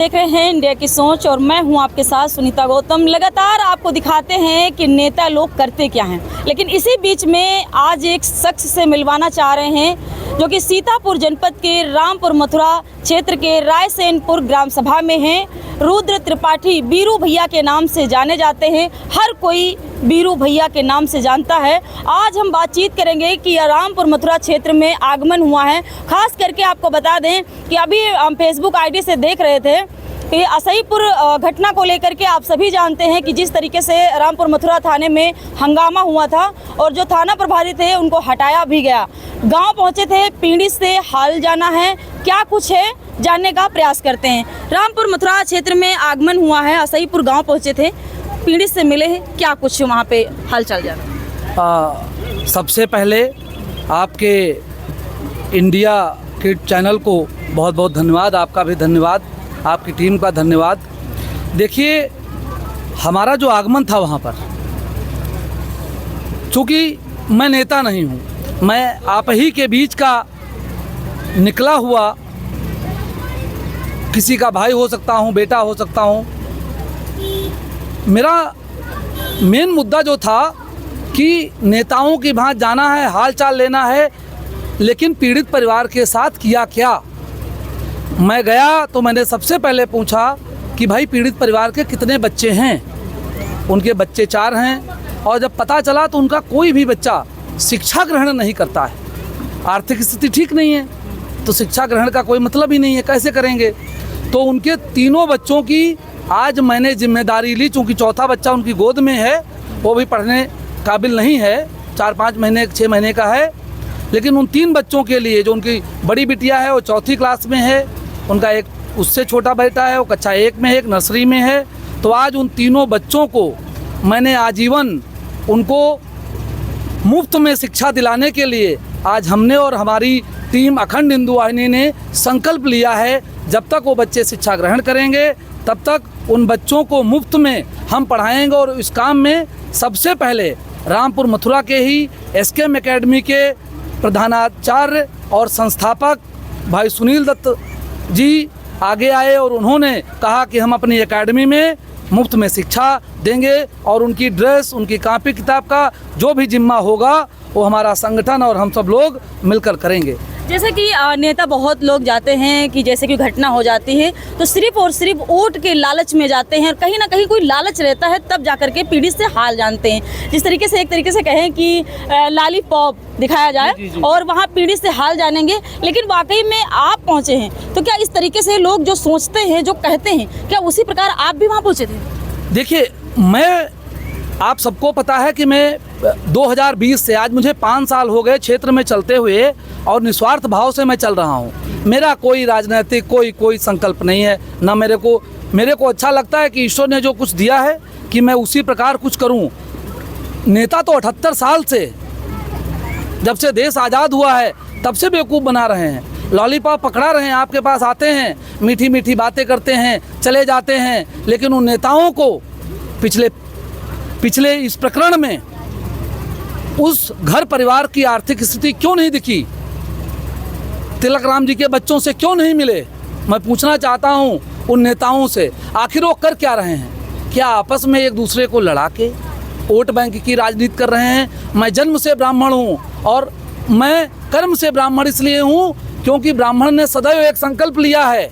देख रहे हैं इंडिया की सोच और मैं हूं आपके साथ सुनीता गौतम। लगातार आपको दिखाते हैं कि नेता लोग करते क्या हैं, लेकिन इसी बीच में आज एक शख्स से मिलवाना चाह रहे हैं जो कि सीतापुर जनपद के रामपुर मथुरा क्षेत्र के रायसेनपुर ग्राम सभा में हैं। रुद्र त्रिपाठी बीरू भैया के नाम से जाने जाते हैं, हर कोई बीरू भैया के नाम से जानता है। आज हम बातचीत करेंगे कि रामपुर मथुरा क्षेत्र में आगमन हुआ है। खास करके आपको बता दें कि अभी हम फेसबुक आईडी से देख रहे थे कि असईपुर घटना को लेकर के आप सभी जानते हैं कि जिस तरीके से रामपुर मथुरा थाने में हंगामा हुआ था और जो थाना प्रभारी थे उनको हटाया भी गया। गांव पहुंचे थे, पीड़ित से हाल जाना है, क्या कुछ है जानने का प्रयास करते हैं। रामपुर मथुरा क्षेत्र में आगमन हुआ है, असईपुर गांव पहुंचे थे, पीड़ित से मिले हैं, क्या कुछ वहां पे हाल चल जाना। सबसे पहले आपके इंडिया के चैनल को बहुत बहुत धन्यवाद, आपका भी धन्यवाद, आपकी टीम का धन्यवाद। देखिए, हमारा जो आगमन था वहाँ पर, चूँकि मैं नेता नहीं हूँ, मैं आप ही के बीच का निकला हुआ किसी का भाई हो सकता हूँ, बेटा हो सकता हूँ। मेरा मेन मुद्दा जो था कि नेताओं की भांति जाना है, हाल चाल लेना है, लेकिन पीड़ित परिवार के साथ किया क्या। मैं गया तो मैंने सबसे पहले पूछा कि भाई पीड़ित परिवार के कितने बच्चे हैं। उनके बच्चे 4 हैं और जब पता चला तो उनका कोई भी बच्चा शिक्षा ग्रहण नहीं करता है। आर्थिक स्थिति ठीक नहीं है तो शिक्षा ग्रहण का कोई मतलब ही नहीं है, कैसे करेंगे। तो उनके तीनों बच्चों की आज मैंने जिम्मेदारी ली, चूँकि चौथा बच्चा उनकी गोद में है, वो भी पढ़ने काबिल नहीं है, 4-5 महीने 6 महीने का है, लेकिन उन 3 बच्चों के लिए, जो उनकी बड़ी बिटिया है वो 4th क्लास में है, उनका एक उससे छोटा बेटा है वो कक्षा 1 में है, एक नर्सरी में है। तो आज उन तीनों बच्चों को मैंने आजीवन उनको मुफ्त में शिक्षा दिलाने के लिए आज हमने और हमारी टीम अखंड हिंदू वाहिनी ने संकल्प लिया है, जब तक वो बच्चे शिक्षा ग्रहण करेंगे तब तक उन बच्चों को मुफ्त में हम पढ़ाएंगे। और इस काम में सबसे पहले रामपुर मथुरा के ही एसकेएम एकेडमी के प्रधानाचार्य और संस्थापक भाई सुनील दत्त जी आगे आए और उन्होंने कहा कि हम अपनी एकेडमी में मुफ्त में शिक्षा देंगे और उनकी ड्रेस, उनकी कॉपी किताब का जो भी जिम्मा होगा वो हमारा संगठन और हम सब लोग मिलकर करेंगे। जैसे कि नेता बहुत लोग जाते हैं कि जैसे कि घटना हो जाती है तो सिर्फ और सिर्फ वोट के लालच में जाते हैं, कहीं ना कहीं कोई लालच रहता है तब जाकर के पीड़ित से हाल जानते हैं। जिस तरीके से एक तरीके से कहें कि लॉलीपॉप दिखाया जाए जी। और वहाँ पीड़ित से हाल जानेंगे, लेकिन वाकई में आप पहुँचे हैं तो क्या इस तरीके से लोग जो सोचते हैं, जो कहते हैं, क्या उसी प्रकार आप भी वहाँ पहुँचे थे? देखिए, मैं आप सबको पता है कि मैं 2020 से आज मुझे 5 साल हो गए क्षेत्र में चलते हुए और निस्वार्थ भाव से मैं चल रहा हूँ। मेरा कोई राजनीतिक कोई संकल्प नहीं है, ना मेरे को अच्छा लगता है कि ईश्वर ने जो कुछ दिया है कि मैं उसी प्रकार कुछ करूँ। नेता तो 78 साल से, जब से देश आज़ाद हुआ है तब से बेवकूफ़ बना रहे हैं, लॉलीपॉप पकड़ा रहे हैं, आपके पास आते हैं, मीठी मीठी बातें करते हैं, चले जाते हैं, लेकिन उन नेताओं को पिछले इस प्रकरण में उस घर परिवार की आर्थिक स्थिति क्यों नहीं दिखी, तिलक राम जी के बच्चों से क्यों नहीं मिले। मैं पूछना चाहता हूं उन नेताओं से, आखिर वो कर क्या रहे हैं? क्या आपस में एक दूसरे को लड़ा के वोट बैंक की राजनीति कर रहे हैं? मैं जन्म से ब्राह्मण हूं और मैं कर्म से ब्राह्मण इसलिए हूं क्योंकि ब्राह्मण ने सदैव एक संकल्प लिया है,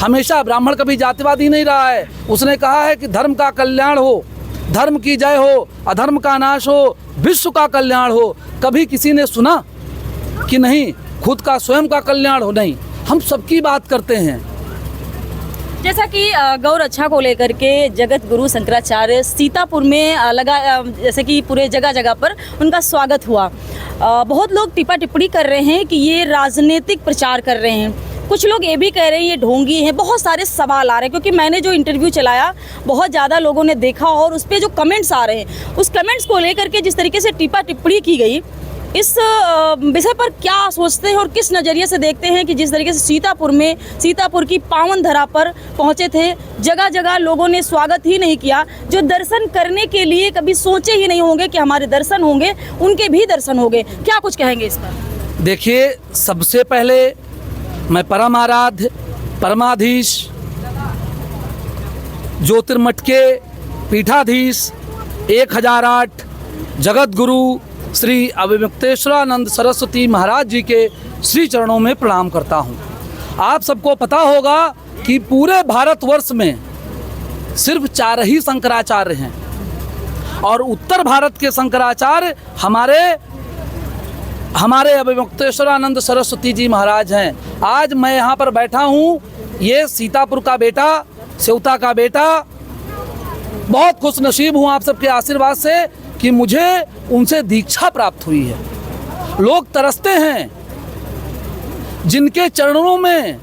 हमेशा ब्राह्मण कभी जातिवादी नहीं रहा है। उसने कहा है कि धर्म का कल्याण हो, धर्म की जय हो, अधर्म का नाश हो, विश्व का कल्याण हो। कभी किसी ने सुना कि नहीं खुद का स्वयं का कल्याण हो? नहीं, हम सबकी बात करते हैं। जैसा कि गौ रक्षा को लेकर के जगत गुरु शंकराचार्य सीतापुर में लगा, जैसे कि पूरे जगह जगह पर उनका स्वागत हुआ। बहुत लोग टिप्पा टिप्पणी कर रहे हैं कि ये राजनीतिक प्रचार कर रहे हैं, कुछ लोग ये भी कह रहे हैं ये ढोंगी हैं। बहुत सारे सवाल आ रहे हैं क्योंकि मैंने जो इंटरव्यू चलाया बहुत ज़्यादा लोगों ने देखा और उस पर जो कमेंट्स आ रहे हैं, उस कमेंट्स को लेकर के जिस तरीके से टिप्पा टिप्पणी की गई, इस विषय पर क्या सोचते हैं और किस नज़रिए से देखते हैं कि जिस तरीके से सीतापुर की पावन धरा पर पहुंचे थे, जगह जगह लोगों ने स्वागत ही नहीं किया, जो दर्शन करने के लिए कभी सोचे ही नहीं होंगे कि हमारे दर्शन होंगे, उनके भी दर्शन होंगे। क्या कुछ कहेंगे इस पर? देखिए, सबसे पहले मैं परम आराध्य परमाधीश ज्योतिर्मठ के पीठाधीश 1008 जगत गुरु श्री अभिमुक्तेश्वरानंद सरस्वती महाराज जी के श्री चरणों में प्रणाम करता हूँ। आप सबको पता होगा कि पूरे भारतवर्ष में सिर्फ 4 ही शंकराचार्य हैं और उत्तर भारत के शंकराचार्य हमारे अभिमुक्तेश्वरानंद सरस्वती जी महाराज हैं। आज मैं यहाँ पर बैठा हूँ, ये सीतापुर का बेटा, सेवता का बेटा, बहुत खुश नसीब हूँ आप सबके आशीर्वाद से कि मुझे उनसे दीक्षा प्राप्त हुई है। लोग तरसते हैं जिनके चरणों में,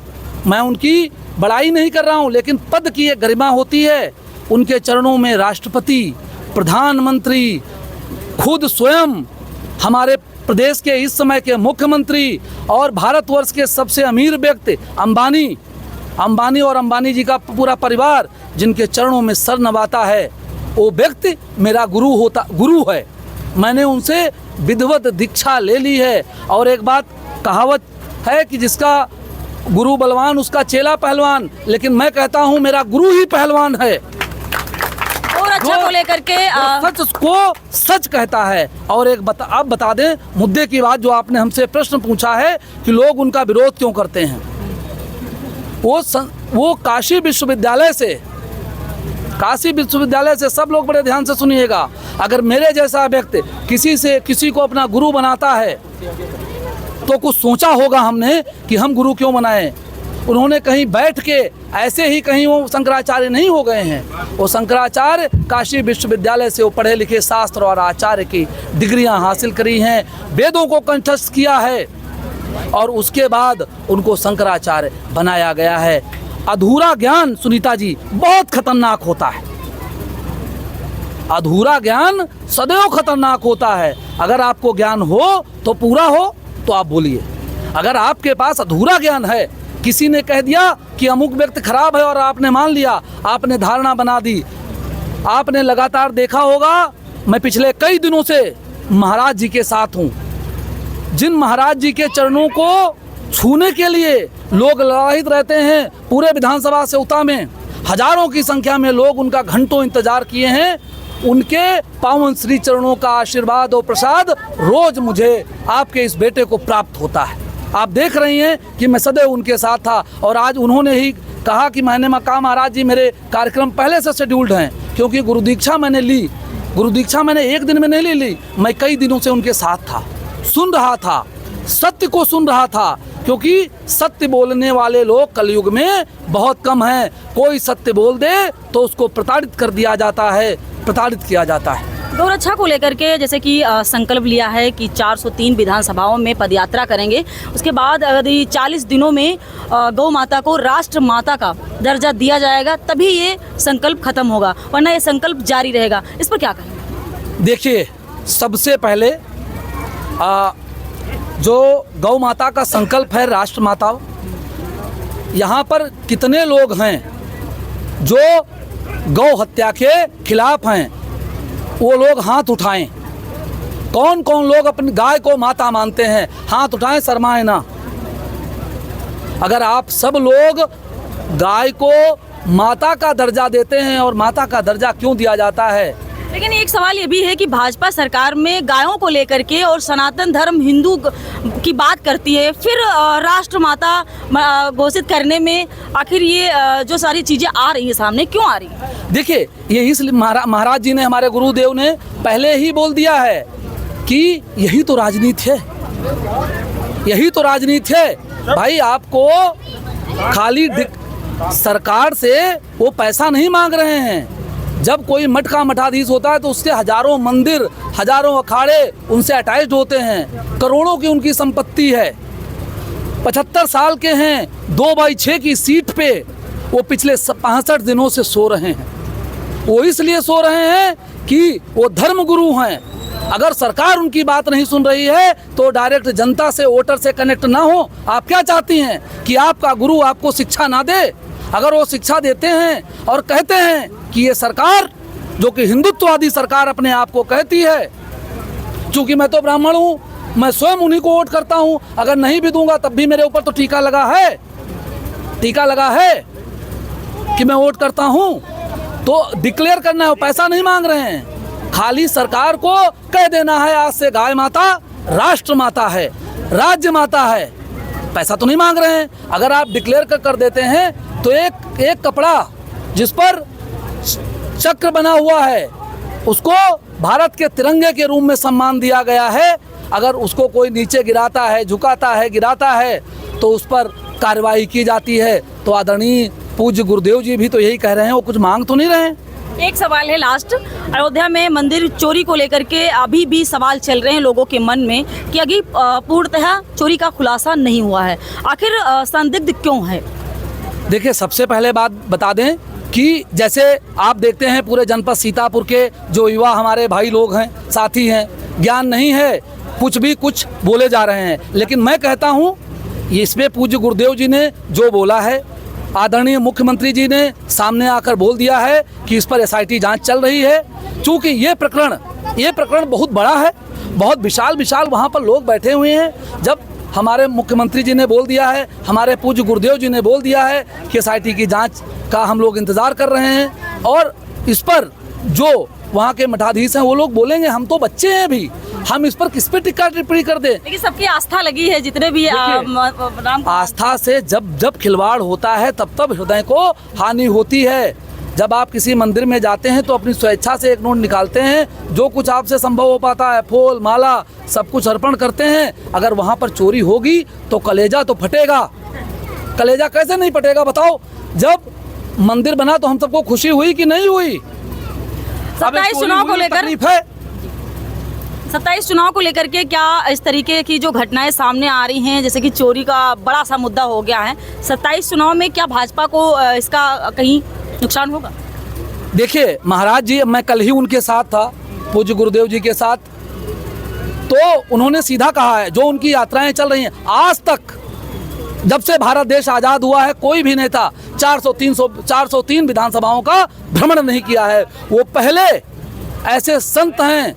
मैं उनकी बड़ाई नहीं कर रहा हूँ, लेकिन पद की एक गरिमा होती है। उनके चरणों में राष्ट्रपति, प्रधानमंत्री, खुद स्वयं हमारे प्रदेश के इस समय के मुख्यमंत्री और भारतवर्ष के सबसे अमीर व्यक्ति अंबानी और अंबानी जी का पूरा परिवार जिनके चरणों में सर नवाता है, वो व्यक्ति मेरा गुरु है। मैंने उनसे विधिवत दीक्षा ले ली है। और एक बात कहावत है कि जिसका गुरु बलवान उसका चेला पहलवान, लेकिन मैं कहता हूँ मेरा गुरु ही पहलवान है। और अच्छा को लेकर के सच को सच कहता है। और एक आप बता दें मुद्दे की बात, जो आपने हमसे प्रश्न पूछा है कि लोग उनका विरोध क्यों करते हैं। वो काशी विश्वविद्यालय से सब लोग बड़े ध्यान से सुनिएगा, अगर मेरे जैसा व्यक्ति किसी को अपना गुरु बनाता है तो कुछ सोचा होगा हमने कि हम गुरु क्यों बनाएं। उन्होंने कहीं बैठ के ऐसे ही कहीं वो शंकराचार्य नहीं हो गए हैं। वो शंकराचार्य काशी विश्वविद्यालय से वो पढ़े लिखे शास्त्र और आचार्य की डिग्रियां हासिल करी हैं, वेदों को कंठस्थ किया है और उसके बाद उनको शंकराचार्य बनाया गया है। अधूरा ज्ञान सुनीता जी बहुत खतरनाक होता है। अधूरा ज्ञान सदैव खतरनाक होता है। अगर आपको ज्ञान हो तो पूरा हो तो आप बोलिए। अगर आपके पास अधूरा ज्ञान है, किसी ने कह दिया कि अमुक व्यक्ति खराब है और आपने मान लिया, आपने धारणा बना दी। आपने लगातार देखा होगा, मैं पिछले कई दिनों से महाराज जी के साथ हूँ। जिन महाराज जी के चरणों को छूने के लिए लोग ललायित रहते हैं, पूरे विधानसभा सेवता में हजारों की संख्या में लोग उनका घंटों इंतजार किए हैं। उनके पावन श्री चरणों का आशीर्वाद और प्रसाद रोज मुझे आपके इस बेटे को प्राप्त होता है। आप देख रही हैं कि मैं सदैव उनके साथ था और आज उन्होंने ही कहा कि मैंने कहा महाराज जी मेरे कार्यक्रम पहले से शेड्यूल्ड हैं, क्योंकि गुरु दीक्षा मैंने ली। गुरु दीक्षा मैंने एक दिन में नहीं ली, मैं कई दिनों से उनके साथ था, सुन रहा था, सत्य को सुन रहा था, क्योंकि सत्य बोलने वाले लोग कलयुग में बहुत कम हैं। कोई सत्य बोल दे तो उसको प्रताड़ित कर दिया जाता है, प्रताड़ित किया जाता है। गौरक्षा को लेकर के जैसे कि संकल्प लिया है कि 403 विधानसभाओं में पदयात्रा करेंगे, उसके बाद यदि 40 दिनों में गौ माता को राष्ट्र माता का दर्जा दिया जाएगा तभी ये संकल्प खत्म होगा, वरना ये संकल्प जारी रहेगा। इस पर क्या कहेंगे? देखिए, सबसे पहले जो गौ माता का संकल्प है, राष्ट्र माता, यहाँ पर कितने लोग हैं जो गौ हत्या के खिलाफ हैं, वो लोग हाथ उठाएं। कौन कौन लोग अपनी गाय को माता मानते हैं, हाथ उठाएं, शर्माएं ना। अगर आप सब लोग गाय को माता का दर्जा देते हैं, और माता का दर्जा क्यों दिया जाता है, लेकिन एक सवाल ये भी है कि भाजपा सरकार में गायों को लेकर के और सनातन धर्म हिंदू की बात करती है, फिर राष्ट्र माता घोषित करने में आखिर ये जो सारी चीज़ें आ रही हैं सामने, क्यों आ रही है? देखिए, ये इसलिए महाराज जी ने, हमारे गुरुदेव ने पहले ही बोल दिया है कि यही तो राजनीति है, यही तो राजनीति है भाई। आपको खाली सरकार से वो पैसा नहीं मांग रहे हैं। जब कोई मठ का मठाधीश होता है तो उसके हजारों मंदिर, हजारों अखाड़े उनसे अटैच्ड होते हैं, करोड़ों की उनकी संपत्ति है, 75 साल के हैं, 2/6 की सीट पे वो पिछले 65 दिनों से सो रहे हैं। वो इसलिए सो रहे हैं कि वो धर्म गुरु हैं। अगर सरकार उनकी बात नहीं सुन रही है तो डायरेक्ट जनता से, वोटर से कनेक्ट ना हो। आप क्या चाहती हैं कि आपका गुरु आपको शिक्षा ना दे? अगर वो शिक्षा देते हैं और कहते हैं कि ये सरकार, जो कि हिंदुत्ववादी सरकार अपने आप को कहती है, चूंकि मैं तो ब्राह्मण हूँ, मैं स्वयं उन्हीं को वोट करता हूँ, अगर नहीं भी दूंगा तब भी मेरे ऊपर तो टीका लगा है कि मैं वोट करता हूँ। तो डिक्लेयर करना है, वो पैसा नहीं मांग रहे हैं। खाली सरकार को कह देना है आज से गाय माता राष्ट्र माता है, राज्य माता है, पैसा तो नहीं मांग रहे हैं। अगर आप डिक्लेयर कर देते हैं तो एक कपड़ा जिस पर चक्र बना हुआ है उसको भारत के तिरंगे के रूप में सम्मान दिया गया है। अगर उसको कोई नीचे गिराता है, झुकाता है, गिराता है तो उस पर कार्रवाई की जाती है। तो आदरणीय पूज्य गुरुदेव जी भी तो यही कह रहे हैं, वो कुछ मांग तो नहीं रहे हैं। एक सवाल है लास्ट, अयोध्या में मंदिर चोरी को लेकर के अभी भी सवाल चल रहे हैं लोगों के मन में कि अभी पूर्णतः चोरी का खुलासा नहीं हुआ है, आखिर संदिग्ध क्यों है? देखिए, सबसे पहले बात बता दें कि जैसे आप देखते हैं पूरे जनपद सीतापुर के जो युवा हमारे भाई लोग हैं, साथी हैं, ज्ञान नहीं है, कुछ बोले जा रहे हैं। लेकिन मैं कहता हूँ इसमें पूज्य गुरुदेव जी ने जो बोला है, आदरणीय मुख्यमंत्री जी ने सामने आकर बोल दिया है कि इस पर एसआईटी जांच चल रही है। चूँकि ये प्रकरण बहुत बड़ा है, बहुत विशाल वहाँ पर लोग बैठे हुए हैं। जब हमारे मुख्यमंत्री जी ने बोल दिया है, हमारे पूज्य गुरुदेव जी ने बोल दिया है कि एसआईटी की जांच का हम लोग इंतज़ार कर रहे हैं, और इस पर जो वहाँ के मठाधीश हैं वो लोग बोलेंगे, हम तो बच्चे हैं अभी, हम इस पर किस पे टिक्का टिप्पणी कर दें। लेकिन सबकी आस्था लगी है, जितने भी आस्था से जब खिलवाड़ होता है तब हृदय को हानि होती है। जब आप किसी मंदिर में जाते हैं तो अपनी स्वेच्छा से एक नोट निकालते हैं, जो कुछ आपसे संभव हो पाता है, फूल माला सब कुछ अर्पण करते हैं। अगर वहाँ पर चोरी होगी तो कलेजा तो फटेगा। कलेजा कैसे नहीं फटेगा बताओ? जब मंदिर बना तो हम सबको खुशी हुई कि नहीं हुई? 27 चुनाव को लेकर 27 चुनाव को लेकर के क्या इस तरीके की जो घटनाएं सामने आ रही हैं, जैसे कि चोरी का बड़ा सा मुद्दा हो गया है, 27 चुनाव में क्या भाजपा को इसका कहीं नुकसान होगा? देखिए महाराज जी, मैं कल ही उनके साथ था, पूज्य गुरुदेव जी के साथ, तो उन्होंने सीधा कहा है, जो उनकी यात्राएं चल रही हैं, आज तक जब से भारत देश आज़ाद हुआ है कोई भी नेता 403 विधानसभाओं का भ्रमण नहीं किया है। वो पहले ऐसे संत हैं,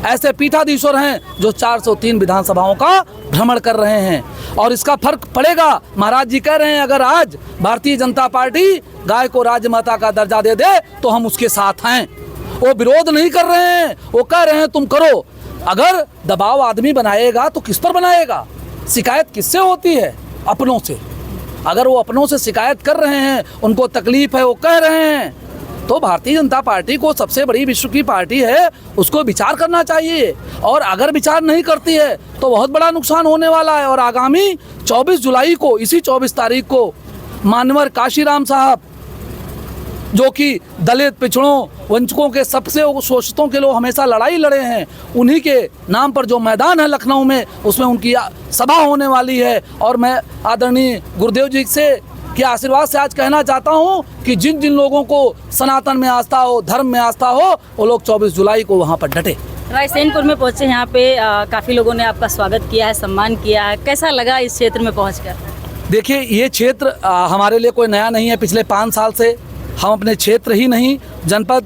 ऐसे पीठाधीश्वर हैं जो 403 विधानसभाओं का भ्रमण कर रहे हैं, और इसका फर्क पड़ेगा। महाराज जी कह रहे हैं अगर आज भारतीय जनता पार्टी गाय को राजमाता का दर्जा दे दे तो हम उसके साथ हैं। वो विरोध नहीं कर रहे हैं, वो कह रहे हैं तुम करो। अगर दबाव आदमी बनाएगा तो किस पर बनाएगा? शिकायत किससे होती है? अपनों से। अगर वो अपनों से शिकायत कर रहे हैं, उनको तकलीफ है, वो कह रहे हैं, तो भारतीय जनता पार्टी को सबसे बड़ी विश्व की पार्टी है, उसको विचार करना चाहिए। और अगर विचार नहीं करती है तो बहुत बड़ा नुकसान होने वाला है। और आगामी 24 जुलाई को, इसी 24 तारीख को मान्यवर काशीराम साहब, जो कि दलित, पिछड़ों, वंचकों के सबसे शोषितों के लोग हमेशा लड़ाई लड़े हैं, उन्हीं के नाम पर जो मैदान है लखनऊ में, उसमें उनकी सभा होने वाली है। और मैं आदरणीय गुरुदेव जी से के आशीर्वाद से आज कहना चाहता हूँ कि जिन जिन लोगों को सनातन में आस्था हो, धर्म में आस्था हो, वो लोग 24 जुलाई को वहाँ पर डटे। रायसेनपुर में पहुँचे, यहाँ पे काफ़ी लोगों ने आपका स्वागत किया है, सम्मान किया है, कैसा लगा इस क्षेत्र में पहुँचकर? देखिए, ये क्षेत्र हमारे लिए कोई नया नहीं है। पिछले 5 साल से हम अपने क्षेत्र ही नहीं, जनपद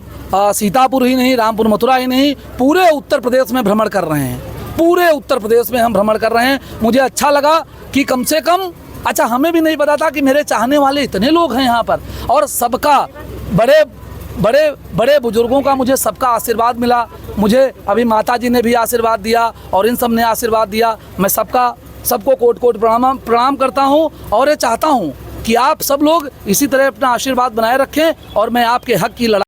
सीतापुर ही नहीं, रामपुर मथुरा ही नहीं, पूरे उत्तर प्रदेश में भ्रमण कर रहे हैं। पूरे उत्तर प्रदेश में हम भ्रमण कर रहे हैं। मुझे अच्छा लगा कि कम से कम, अच्छा हमें भी नहीं पता था कि मेरे चाहने वाले इतने लोग हैं यहाँ पर, और सबका बड़े बुजुर्गों का मुझे सबका आशीर्वाद मिला। मुझे अभी माता जी ने भी आशीर्वाद दिया और इन सब ने आशीर्वाद दिया। मैं सबको कोट प्रणाम करता हूँ, और ये चाहता हूँ कि आप सब लोग इसी तरह अपना आशीर्वाद बनाए रखें, और मैं आपके हक की लड़ाई